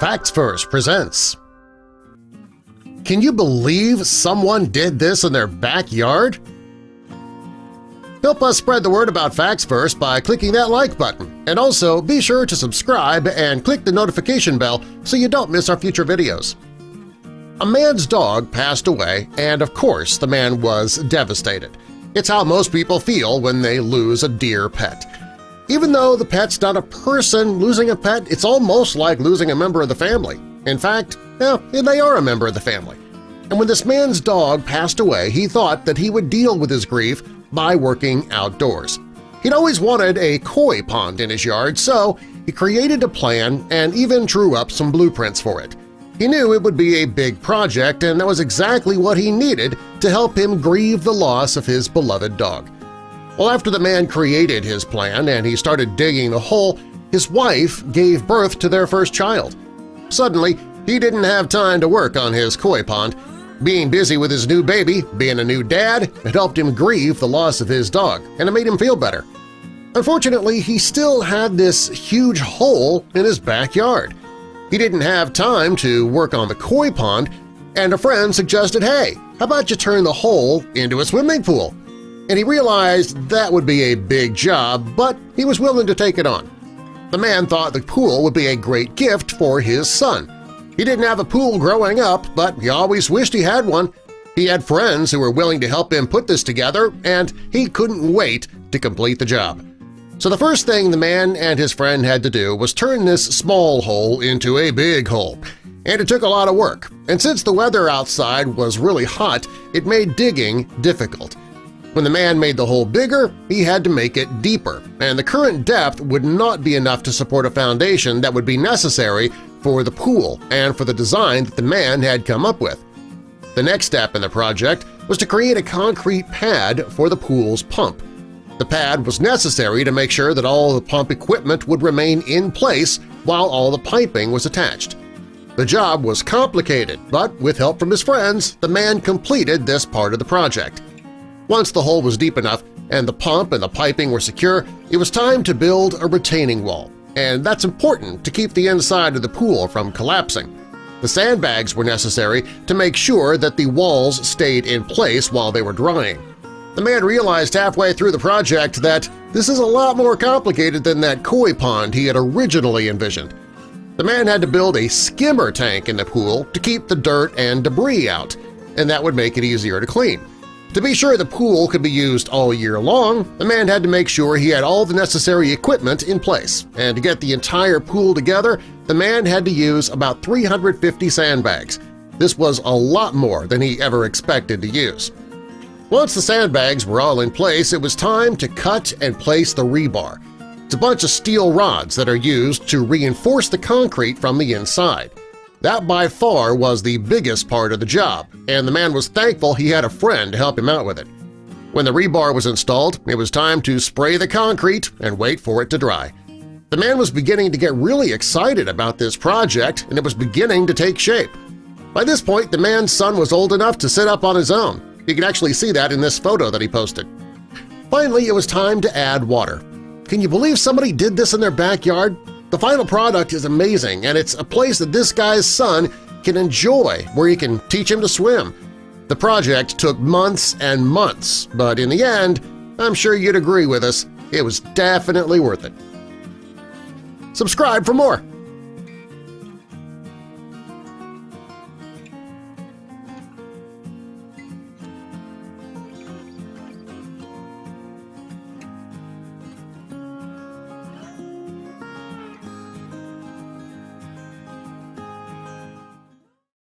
Facts First presents. Can you believe someone did this in their backyard? Help us spread the word about Facts First by clicking that like button, and also be sure to subscribe and click the notification bell so you don't miss our future videos. A man's dog passed away, and of course the man was devastated. It's how most people feel when they lose a dear pet. Even though the pet's not a person, losing a pet, it's almost like losing a member of the family. In fact, they are a member of the family. And when this man's dog passed away, he thought that he would deal with his grief by working outdoors. He'd always wanted a koi pond in his yard, so he created a plan and even drew up some blueprints for it. He knew it would be a big project, and that was exactly what he needed to help him grieve the loss of his beloved dog. Well, after the man created his plan and he started digging the hole, his wife gave birth to their first child. Suddenly, he didn't have time to work on his koi pond. Being busy with his new baby, being a new dad, it helped him grieve the loss of his dog, and it made him feel better. Unfortunately, he still had this huge hole in his backyard. He didn't have time to work on the koi pond, and a friend suggested, "Hey, how about you turn the hole into a swimming pool?" And he realized that would be a big job, but he was willing to take it on. The man thought the pool would be a great gift for his son. He didn't have a pool growing up, but he always wished he had one. He had friends who were willing to help him put this together, and he couldn't wait to complete the job. So the first thing the man and his friend had to do was turn this small hole into a big hole. And it took a lot of work, and since the weather outside was really hot, it made digging difficult. When the man made the hole bigger, he had to make it deeper, and the current depth would not be enough to support a foundation that would be necessary for the pool and for the design that the man had come up with. The next step in the project was to create a concrete pad for the pool's pump. The pad was necessary to make sure that all the pump equipment would remain in place while all the piping was attached. The job was complicated, but with help from his friends, the man completed this part of the project. Once the hole was deep enough and the pump and the piping were secure, it was time to build a retaining wall, and that's important to keep the inside of the pool from collapsing. The sandbags were necessary to make sure that the walls stayed in place while they were drying. The man realized halfway through the project that this is a lot more complicated than that koi pond he had originally envisioned. The man had to build a skimmer tank in the pool to keep the dirt and debris out, and that would make it easier to clean. To be sure the pool could be used all year long, the man had to make sure he had all the necessary equipment in place, and to get the entire pool together, the man had to use about 350 sandbags. This was a lot more than he ever expected to use. Once the sandbags were all in place, it was time to cut and place the rebar. It's a bunch of steel rods that are used to reinforce the concrete from the inside. That by far was the biggest part of the job, and the man was thankful he had a friend to help him out with it. When the rebar was installed, it was time to spray the concrete and wait for it to dry. The man was beginning to get really excited about this project, and it was beginning to take shape. By this point, the man's son was old enough to sit up on his own. You can actually see that in this photo that he posted. Finally, it was time to add water. Can you believe somebody did this in their backyard? The final product is amazing, and it's a place that this guy's son can enjoy, where he can teach him to swim. The project took months and months, but in the end, I'm sure you'd agree with us, it was definitely worth it. Subscribe for more!